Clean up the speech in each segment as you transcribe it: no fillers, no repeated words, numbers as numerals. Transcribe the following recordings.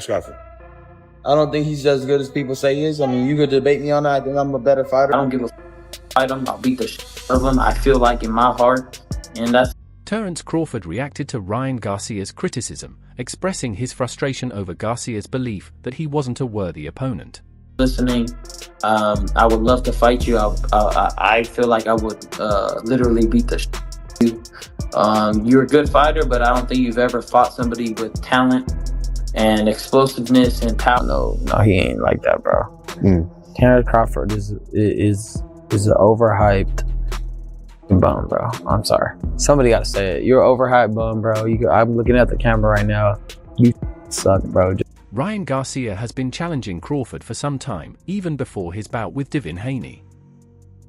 Crawford? I don't think he's as good as people say he is. I mean, you could debate me on that. I think I'm a better fighter. I don't give a fight him. I'll beat the shit out of him. I feel like in my heart, and that's. Terence Crawford reacted to Ryan Garcia's criticism, expressing his frustration over Garcia's belief that he wasn't a worthy opponent. Listening, I would love to fight you. I feel like I would literally beat the shit out of you. You're a good fighter, but I don't think you've ever fought somebody with talent and explosiveness and power. No, he ain't like that, bro. Terence Crawford is an overhyped bum, bro. I'm sorry. Somebody gotta say it. You're an overhyped bum, bro. I'm looking at the camera right now. You suck, bro. Ryan Garcia has been challenging Crawford for some time, even before his bout with Devin Haney.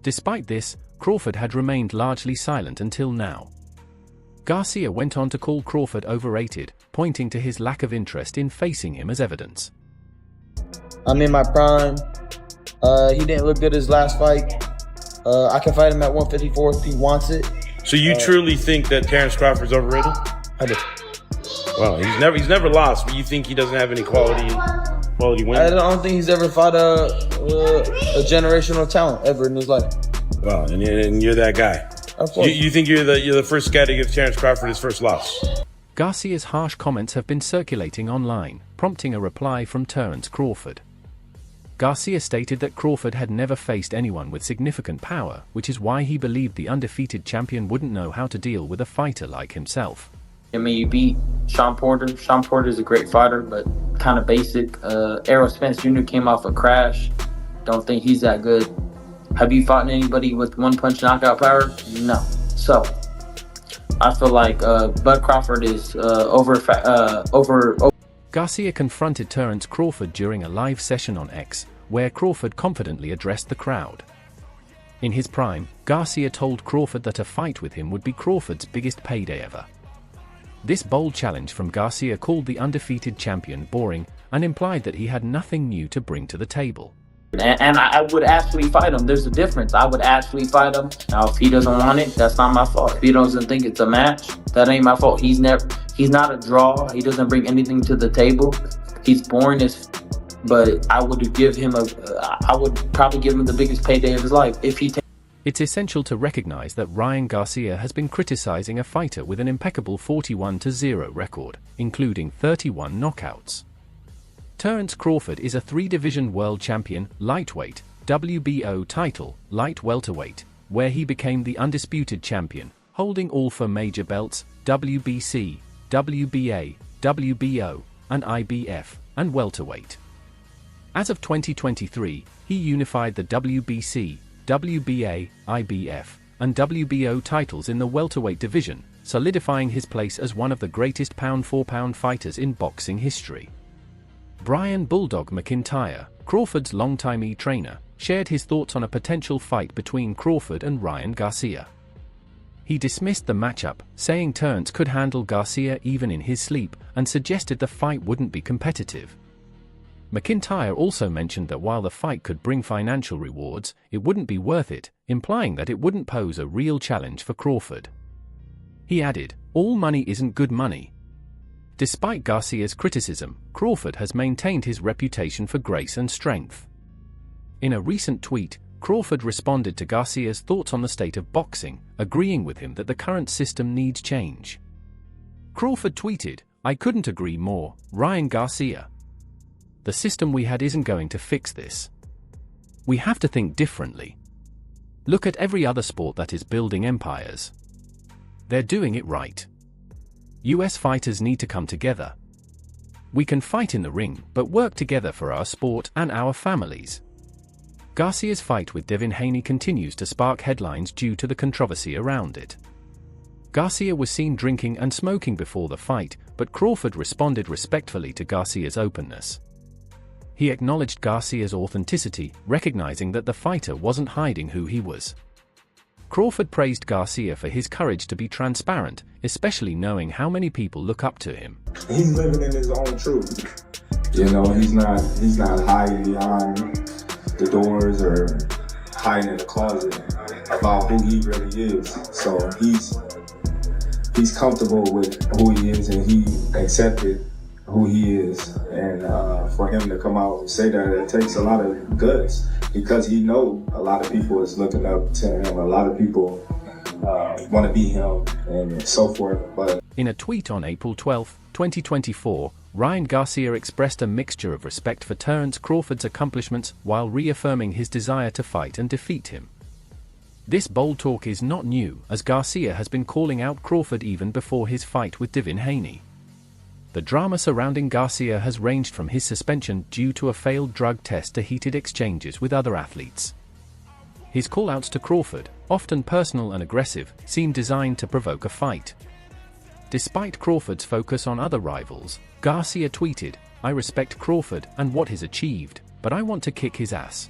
Despite this, Crawford had remained largely silent until now. Garcia went on to call Crawford overrated, pointing to his lack of interest in facing him as evidence. I'm in my prime. He didn't look good his last fight. I can fight him at 154 if he wants it. So you truly think that Terence Crawford's overrated? I do. Well, he's never lost, but you think he doesn't have any quality wins? I don't think he's ever fought a generational talent ever in his life. Well, and you're that guy. Of course. You think you're the first guy to give Terence Crawford his first loss? Garcia's harsh comments have been circulating online, prompting a reply from Terence Crawford. Garcia stated that Crawford had never faced anyone with significant power, which is why he believed the undefeated champion wouldn't know how to deal with a fighter like himself. I mean, you beat Shawn Porter. Shawn Porter is a great fighter, but kind of basic. Errol Spence Jr. came off a crash. Don't think he's that good. Have you fought anybody with one-punch knockout power? No. So, I feel like Bud Crawford is over. Garcia confronted Terence Crawford during a live session on X, where Crawford confidently addressed the crowd. In his prime, Garcia told Crawford that a fight with him would be Crawford's biggest payday ever. This bold challenge from Garcia called the undefeated champion boring and implied that he had nothing new to bring to the table. And I would actually fight him. There's a difference. I would actually fight him. Now, if he doesn't want it, that's not my fault. If he doesn't think it's a match, that ain't my fault. He's not a draw. He doesn't bring anything to the table. He's boring as. But I would probably give him the biggest payday of his life if he. It's essential to recognize that Ryan Garcia has been criticizing a fighter with an impeccable 41-0 record, including 31 knockouts. Terence Crawford is a 3-division world champion, lightweight, WBO title, light welterweight, where he became the undisputed champion, holding all 4 major belts, WBC, WBA, WBO, and IBF, and welterweight. As of 2023, he unified the WBC, WBA, IBF, and WBO titles in the welterweight division, solidifying his place as one of the greatest pound-for-pound fighters in boxing history. Brian Bulldog McIntyre, Crawford's longtime trainer, shared his thoughts on a potential fight between Crawford and Ryan Garcia. He dismissed the matchup, saying Terence could handle Garcia even in his sleep, and suggested the fight wouldn't be competitive. McIntyre also mentioned that while the fight could bring financial rewards, it wouldn't be worth it, implying that it wouldn't pose a real challenge for Crawford. He added, "All money isn't good money." Despite Garcia's criticism, Crawford has maintained his reputation for grace and strength. In a recent tweet, Crawford responded to Garcia's thoughts on the state of boxing, agreeing with him that the current system needs change. Crawford tweeted, "I couldn't agree more, Ryan Garcia. The system we had isn't going to fix this. We have to think differently. Look at every other sport that is building empires. They're doing it right. US fighters need to come together. We can fight in the ring, but work together for our sport and our families." Garcia's fight with Devin Haney continues to spark headlines due to the controversy around it. Garcia was seen drinking and smoking before the fight, but Crawford responded respectfully to Garcia's openness. He acknowledged Garcia's authenticity, recognizing that the fighter wasn't hiding who he was. Crawford praised Garcia for his courage to be transparent, especially knowing how many people look up to him. He's living in his own truth. You know, he's not hiding behind the doors or hiding in the closet about who he really is. So he's comfortable with who he is, and he accepted who he is, and for him to come out and say that, it takes a lot of guts, because he know a lot of people is looking up to him, a lot of people want to be him, and so forth. But in a tweet on April 12, 2024, Ryan Garcia expressed a mixture of respect for Terence Crawford's accomplishments while reaffirming his desire to fight and defeat him. This bold talk is not new, as Garcia has been calling out Crawford even before his fight with Devin Haney. The drama surrounding Garcia has ranged from his suspension due to a failed drug test to heated exchanges with other athletes. His call-outs to Crawford, often personal and aggressive, seem designed to provoke a fight. Despite Crawford's focus on other rivals, Garcia tweeted, "I respect Crawford and what he's achieved, but I want to kick his ass."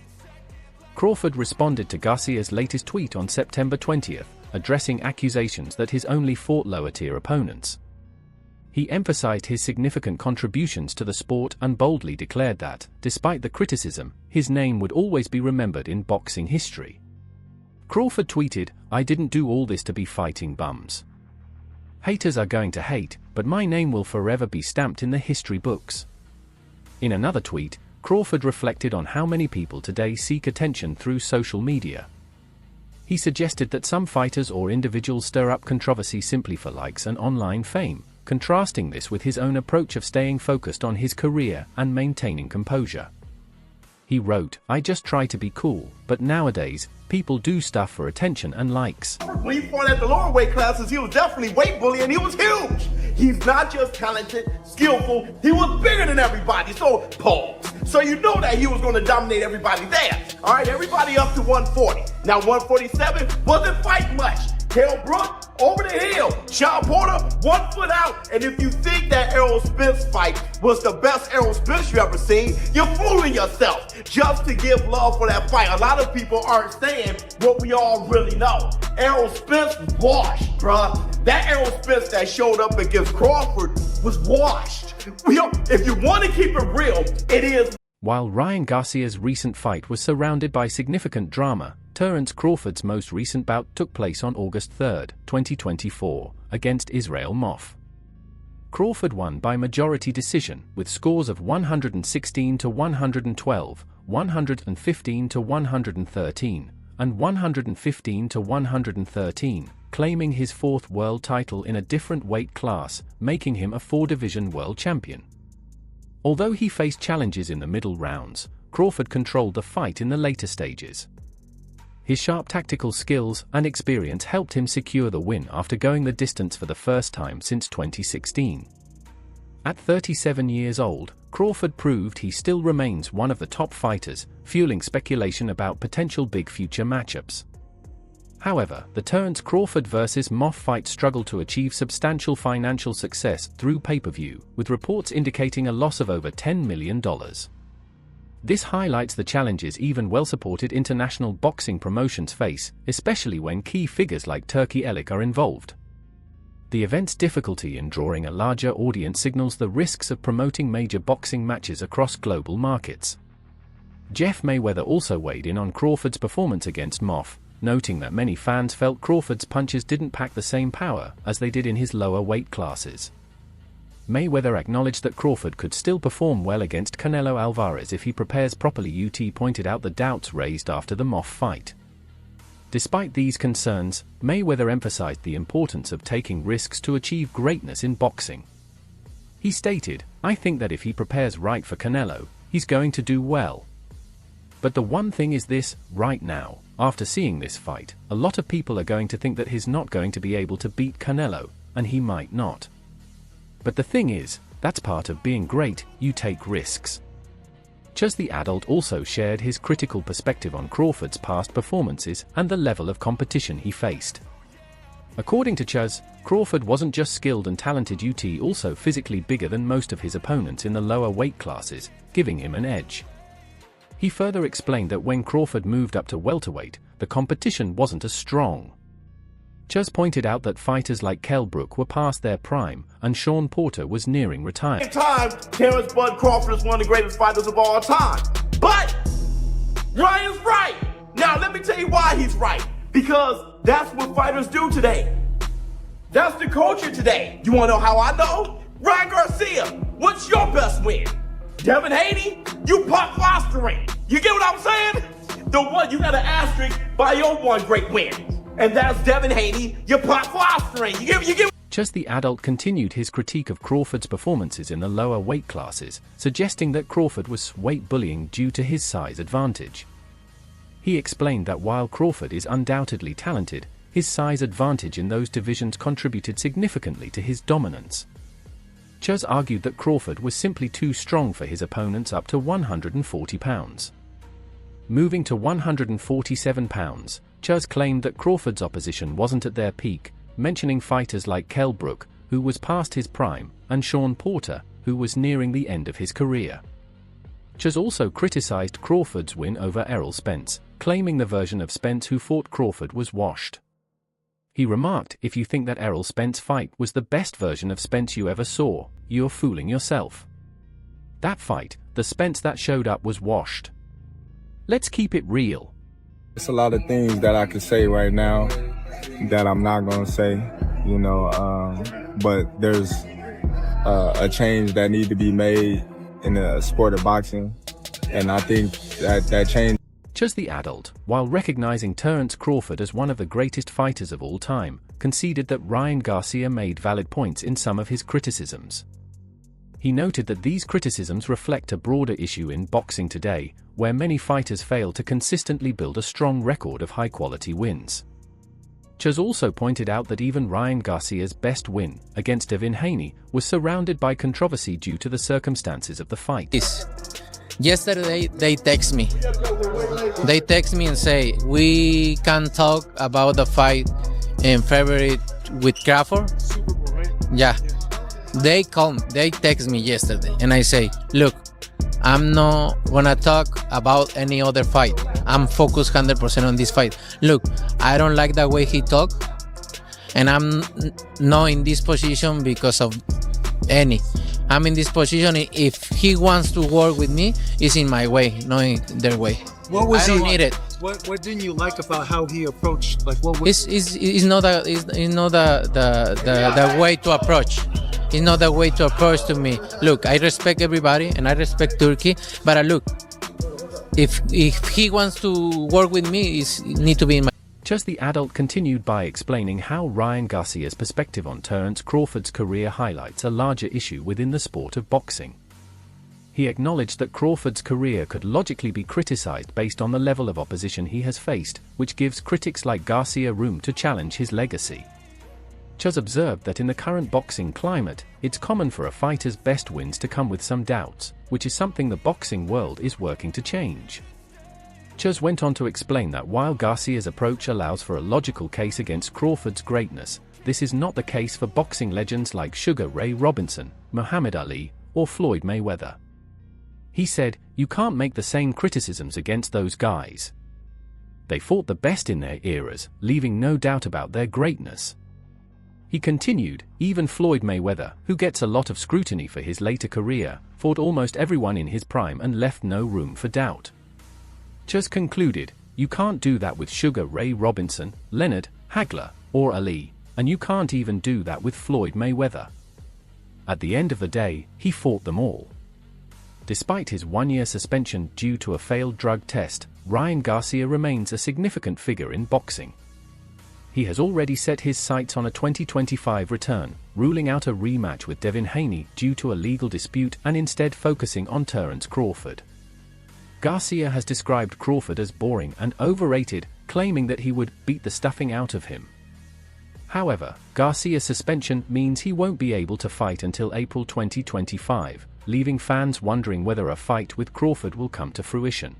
Crawford responded to Garcia's latest tweet on September 20th, addressing accusations that he's only fought lower-tier opponents. He emphasized his significant contributions to the sport and boldly declared that, despite the criticism, his name would always be remembered in boxing history. Crawford tweeted, "I didn't do all this to be fighting bums. Haters are going to hate, but my name will forever be stamped in the history books." In another tweet, Crawford reflected on how many people today seek attention through social media. He suggested that some fighters or individuals stir up controversy simply for likes and online fame, contrasting this with his own approach of staying focused on his career and maintaining composure. He wrote, "I just try to be cool, but nowadays, people do stuff for attention and likes." When he fought at the lower weight classes, he was definitely weight bully, and he was huge. He's not just talented, skillful, he was bigger than everybody, so pause. So you know that he was going to dominate everybody there. All right, everybody up to 140. Now 147 wasn't fighting much. Kell Brook, over the hill. Sean Porter, 1 foot out. And if you think that Errol Spence fight was the best Errol Spence you ever seen, you're fooling yourself just to give love for that fight. A lot of people aren't saying what we all really know. Errol Spence washed, bruh. That Errol Spence that showed up against Crawford was washed. If you want to keep it real, it is. While Ryan Garcia's recent fight was surrounded by significant drama, Terence Crawford's most recent bout took place on August 3, 2024, against Israel Moff. Crawford won by majority decision, with scores of 116 to 112, 115 to 113, and 115 to 113, claiming his fourth world title in a different weight class, making him a four-division world champion. Although he faced challenges in the middle rounds, Crawford controlled the fight in the later stages. His sharp tactical skills and experience helped him secure the win after going the distance for the first time since 2016. At 37 years old, Crawford proved he still remains one of the top fighters, fueling speculation about potential big future matchups. However, the Terence Crawford vs. Moff fight struggled to achieve substantial financial success through pay-per-view, with reports indicating a loss of over $10 million. This highlights the challenges even well-supported international boxing promotions face, especially when key figures like Turki Elik are involved. The event's difficulty in drawing a larger audience signals the risks of promoting major boxing matches across global markets. Jeff Mayweather also weighed in on Crawford's performance against Moff, noting that many fans felt Crawford's punches didn't pack the same power as they did in his lower weight classes. Mayweather acknowledged that Crawford could still perform well against Canelo Alvarez if he prepares properly. UT pointed out the doubts raised after the Moff fight. Despite these concerns, Mayweather emphasized the importance of taking risks to achieve greatness in boxing. He stated, "I think that if he prepares right for Canelo, he's going to do well. But the one thing is this, right now, after seeing this fight, a lot of people are going to think that he's not going to be able to beat Canelo, and he might not. But the thing is, that's part of being great, you take risks." Chuz the Adult also shared his critical perspective on Crawford's past performances and the level of competition he faced. According to Chuz, Crawford wasn't just skilled and talented, also physically bigger than most of his opponents in the lower weight classes, giving him an edge. He further explained that when Crawford moved up to welterweight, the competition wasn't as strong. Chuz pointed out that fighters like Kell Brook were past their prime, and Sean Porter was nearing retirement. Terence Bud Crawford is one of the greatest fighters of all time. But Ryan's right. Now let me tell you why he's right. Because that's what fighters do today. That's the culture today. You want to know how I know? Ryan Garcia. what's your best win? Devin Haney, you pop fostering. You get what I'm saying? The one, you got an asterisk by your one great win. And that's Devin Haney, you pop fostering. You get. Chuz the adult continued his critique of Crawford's performances in the lower weight classes, suggesting that Crawford was weight bullying due to his size advantage. He explained that while Crawford is undoubtedly talented, his size advantage in those divisions contributed significantly to his dominance. Chuz argued that Crawford was simply too strong for his opponents up to 140 pounds. Moving to 147 pounds, Chuz claimed that Crawford's opposition wasn't at their peak, mentioning fighters like Kell Brook, who was past his prime, and Sean Porter, who was nearing the end of his career. Chuz also criticized Crawford's win over Errol Spence, claiming the version of Spence who fought Crawford was washed. He remarked, "If you think that Errol Spence fight was the best version of Spence you ever saw, you're fooling yourself. That fight, the Spence that showed up, was washed. Let's keep it real." It's a lot of things that I could say right now that I'm not going to say, but there's a change that needs to be made in the sport of boxing, and I think that change. Chuz the adult, while recognizing Terence Crawford as one of the greatest fighters of all time, conceded that Ryan Garcia made valid points in some of his criticisms. He noted that these criticisms reflect a broader issue in boxing today, where many fighters fail to consistently build a strong record of high-quality wins. Chuz also pointed out that even Ryan Garcia's best win, against Devin Haney, was surrounded by controversy due to the circumstances of the fight. Yesterday, they text me. They text me and say, we can talk about the fight in February with Crawford. Yeah. They text me yesterday, and I say, look, I'm not gonna talk about any other fight. I'm focused 100% on this fight. Look, I don't like the way he talk, and I'm not in this position because of any. I'm in this position. If he wants to work with me, it's in my way, not in their way. What was I don't need it. What didn't you like about how he approached? Like, what was? It's not the way to approach. It's not the way to approach to me. Look, I respect everybody and I respect Turkey, but look, if he wants to work with me, it need to be in my. Chuz the adult continued by explaining how Ryan Garcia's perspective on Terence Crawford's career highlights a larger issue within the sport of boxing. He acknowledged that Crawford's career could logically be criticized based on the level of opposition he has faced, which gives critics like Garcia room to challenge his legacy. Chuz observed that in the current boxing climate, it's common for a fighter's best wins to come with some doubts, which is something the boxing world is working to change. Chuz went on to explain that while Garcia's approach allows for a logical case against Crawford's greatness, this is not the case for boxing legends like Sugar Ray Robinson, Muhammad Ali, or Floyd Mayweather. He said, "You can't make the same criticisms against those guys. They fought the best in their eras, leaving no doubt about their greatness." He continued, "Even Floyd Mayweather, who gets a lot of scrutiny for his later career, fought almost everyone in his prime and left no room for doubt." Chuz concluded, "You can't do that with Sugar Ray Robinson, Leonard, Hagler, or Ali, and you can't even do that with Floyd Mayweather. At the end of the day, he fought them all." Despite his one-year suspension due to a failed drug test, Ryan Garcia remains a significant figure in boxing. He has already set his sights on a 2025 return, ruling out a rematch with Devin Haney due to a legal dispute and instead focusing on Terence Crawford. Garcia has described Crawford as boring and overrated, claiming that he would beat the stuffing out of him. However, Garcia's suspension means he won't be able to fight until April 2025, leaving fans wondering whether a fight with Crawford will come to fruition.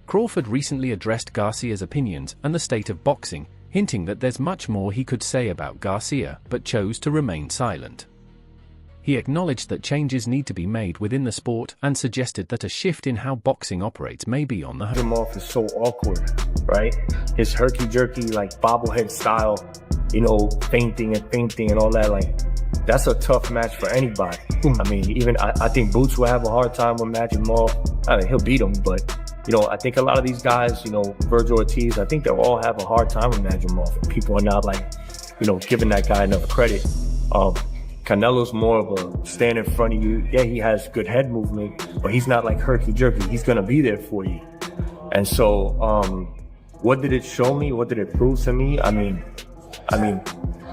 Crawford recently addressed Garcia's opinions and the state of boxing, hinting that there's much more he could say about Garcia, but chose to remain silent. He acknowledged that changes need to be made within the sport and suggested that a shift in how boxing operates may be on the him off is so awkward, right? His herky-jerky, like bobblehead style, feinting and all that, like, that's a tough match for anybody. I mean, even I think Boots will have a hard time with matching him off. I mean, he'll beat him, but I think a lot of these guys, Virgil Ortiz, I think they'll all have a hard time with matching him off. And people are not giving that guy enough credit. Canelo's more of a stand in front of you. Yeah, he has good head movement, but he's not like herky-jerky. He's gonna be there for you. And so, what did it show me? What did it prove to me? I mean,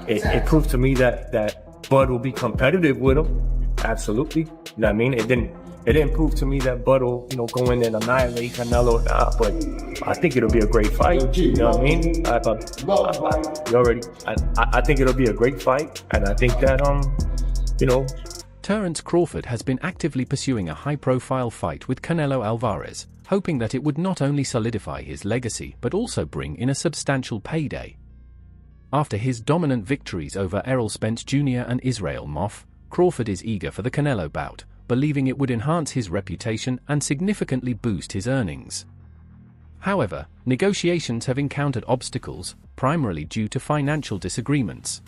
it proved to me that Bud will be competitive with him. Absolutely. You know what I mean? It didn't prove to me that Bud will, go in and annihilate Canelo. But I think it'll be a great fight. You know what I mean? I think it'll be a great fight, and I think that Terence Crawford has been actively pursuing a high-profile fight with Canelo Alvarez, hoping that it would not only solidify his legacy but also bring in a substantial payday. After his dominant victories over Errol Spence Jr. and Israel Moff, Crawford is eager for the Canelo bout, believing it would enhance his reputation and significantly boost his earnings. However, negotiations have encountered obstacles, primarily due to financial disagreements.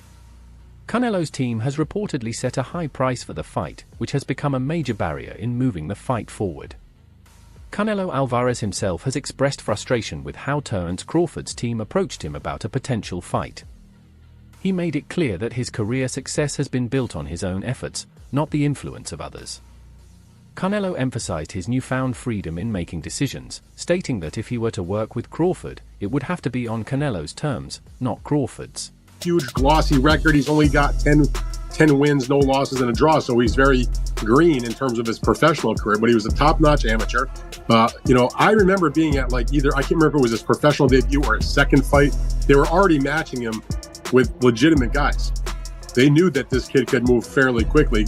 Canelo's team has reportedly set a high price for the fight, which has become a major barrier in moving the fight forward. Canelo Alvarez himself has expressed frustration with how Terence Crawford's team approached him about a potential fight. He made it clear that his career success has been built on his own efforts, not the influence of others. Canelo emphasized his newfound freedom in making decisions, stating that if he were to work with Crawford, it would have to be on Canelo's terms, not Crawford's. Huge glossy record. He's only got 10 wins, no losses, and a draw, so he's very green in terms of his professional career, but he was a top-notch amateur. I remember being at I can't remember if it was his professional debut or his second fight. They were already matching him with legitimate guys. They knew that this kid could move fairly quickly,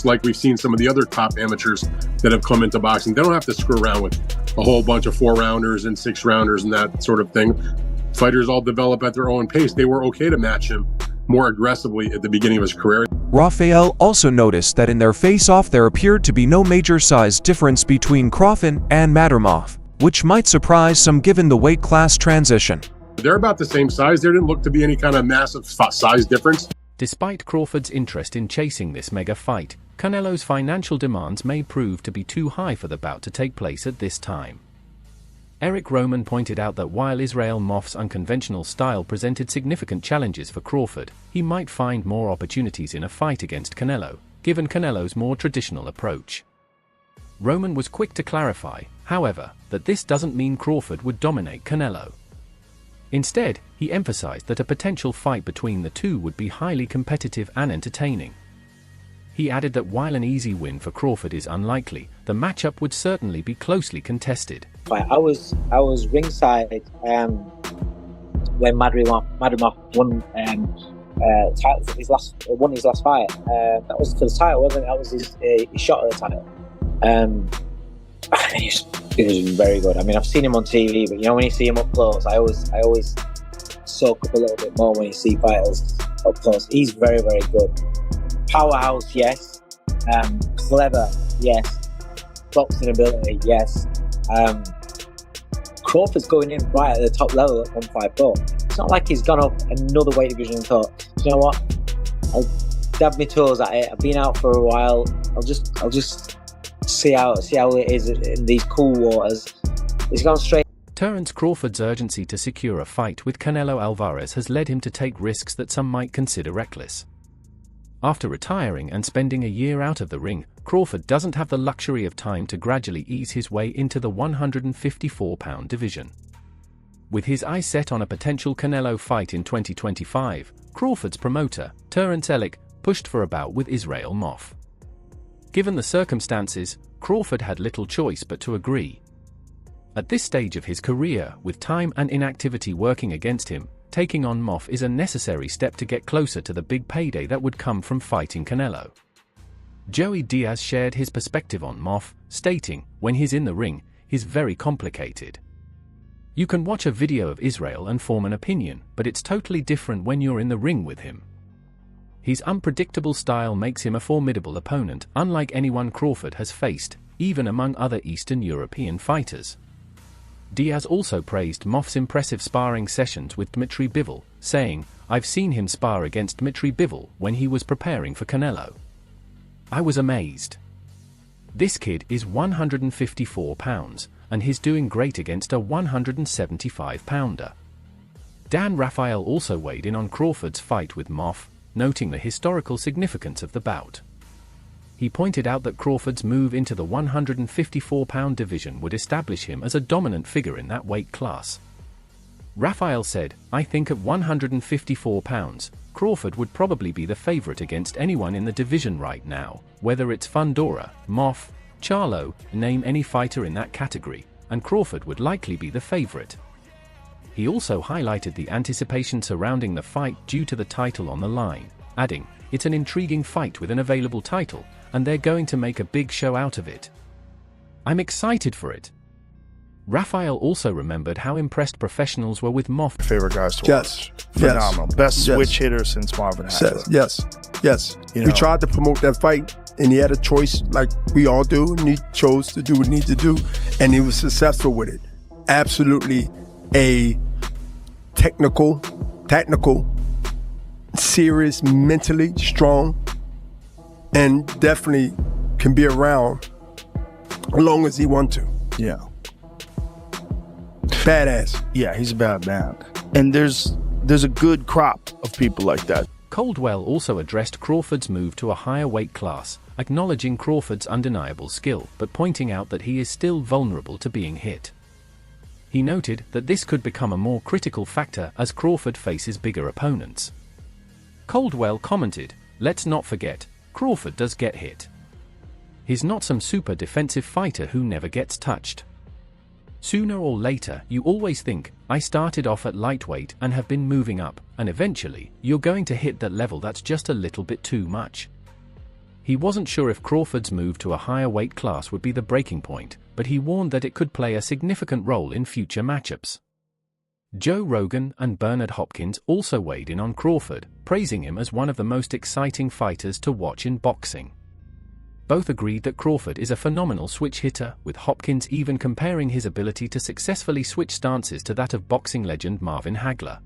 like we've seen some of the other top amateurs that have come into boxing. They don't have to screw around with a whole bunch of 4-rounders and 6-rounders and that sort of thing. Fighters all develop at their own pace. They were okay to match him more aggressively at the beginning of his career. Rafael also noticed that in their face-off there appeared to be no major size difference between Crawford and Madermov, which might surprise some given the weight class transition. They're about the same size. There didn't look to be any kind of massive size difference. Despite Crawford's interest in chasing this mega fight, Canelo's financial demands may prove to be too high for the bout to take place at this time. Eric Roman pointed out that while Israel Moff's unconventional style presented significant challenges for Crawford, he might find more opportunities in a fight against Canelo, given Canelo's more traditional approach. Roman was quick to clarify, however, that this doesn't mean Crawford would dominate Canelo. Instead, he emphasized that a potential fight between the two would be highly competitive and entertaining. He added that while an easy win for Crawford is unlikely, the matchup would certainly be closely contested. I was ringside when Madermov won his last fight. That was for the title, wasn't it? That was his shot at the title. It was very good. I mean, I've seen him on TV, but when you see him up close, I always soak up a little bit more when you see fighters up close. He's very, very good. Powerhouse, yes. Clever, yes. Boxing ability, yes. Crawford's going in right at the top level at 154. It's not like he's gone up another weight division and thought, you know what? I'll dab my toes at it. I've been out for a while. I'll just see how it is in these cool waters. He's gone straight. Terence Crawford's urgency to secure a fight with Canelo Alvarez has led him to take risks that some might consider reckless. After retiring and spending a year out of the ring, Crawford doesn't have the luxury of time to gradually ease his way into the 154-pound division. With his eyes set on a potential Canelo fight in 2025, Crawford's promoter, Terence Ellick, pushed for a bout with Israel Moff. Given the circumstances, Crawford had little choice but to agree. At this stage of his career, with time and inactivity working against him, taking on Moff is a necessary step to get closer to the big payday that would come from fighting Canelo. Joey Diaz shared his perspective on Moff, stating, "When he's in the ring, he's very complicated. You can watch a video of Israel and form an opinion, but it's totally different when you're in the ring with him. His unpredictable style makes him a formidable opponent, unlike anyone Crawford has faced, even among other Eastern European fighters." Diaz also praised Moff's impressive sparring sessions with Dmitry Bivol, saying, "I've seen him spar against Dmitry Bivol when he was preparing for Canelo. I was amazed. This kid is 154 pounds, and he's doing great against a 175-pounder. Dan Rafael also weighed in on Crawford's fight with Moff, noting the historical significance of the bout. He pointed out that Crawford's move into the 154-pound division would establish him as a dominant figure in that weight class. Raphael said, "I think at 154 pounds, Crawford would probably be the favorite against anyone in the division right now, whether it's Fundora, Moff, Charlo, name any fighter in that category, and Crawford would likely be the favorite." He also highlighted the anticipation surrounding the fight due to the title on the line, adding, "It's an intriguing fight with an available title, and they're going to make a big show out of it. I'm excited for it." Raphael also remembered how impressed professionals were with Moff. Favorite guys to watch. Phenomenal. Best switch hitter since Marvin Hagler. Yes. You We know. tried to promote that fight, and he had a choice like we all do, and he chose to do what he needed to do, and he was successful with it. Absolutely a technical, serious, mentally strong, and definitely can be around as long as he wants to. Yeah. Badass. Yeah, he's a bad man. And there's a good crop of people like that. Caldwell also addressed Crawford's move to a higher weight class, acknowledging Crawford's undeniable skill, but pointing out that he is still vulnerable to being hit. He noted that this could become a more critical factor as Crawford faces bigger opponents. Caldwell commented, "Let's not forget, Crawford does get hit. He's not some super defensive fighter who never gets touched. Sooner or later, you always think, I started off at lightweight and have been moving up, and eventually, you're going to hit that level that's just a little bit too much." He wasn't sure if Crawford's move to a higher weight class would be the breaking point, but he warned that it could play a significant role in future matchups. Joe Rogan and Bernard Hopkins also weighed in on Crawford, praising him as one of the most exciting fighters to watch in boxing. Both agreed that Crawford is a phenomenal switch hitter, with Hopkins even comparing his ability to successfully switch stances to that of boxing legend Marvin Hagler.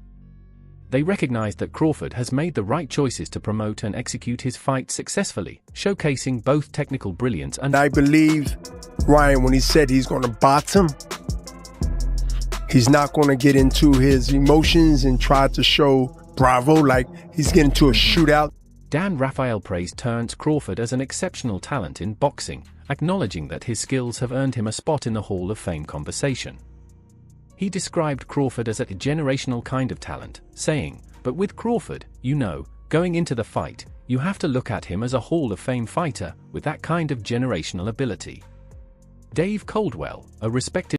They recognized that Crawford has made the right choices to promote and execute his fight successfully, showcasing both technical brilliance and... I believe Ryan, when he said he's going to box him, he's not going to get into his emotions and try to show bravo like he's getting to a shootout. Dan Raphael praised Terence Crawford as an exceptional talent in boxing, acknowledging that his skills have earned him a spot in the Hall of Fame conversation. He described Crawford as a generational kind of talent, saying, "But with Crawford, you know, going into the fight, you have to look at him as a Hall of Fame fighter with that kind of generational ability." Dave Caldwell, a respected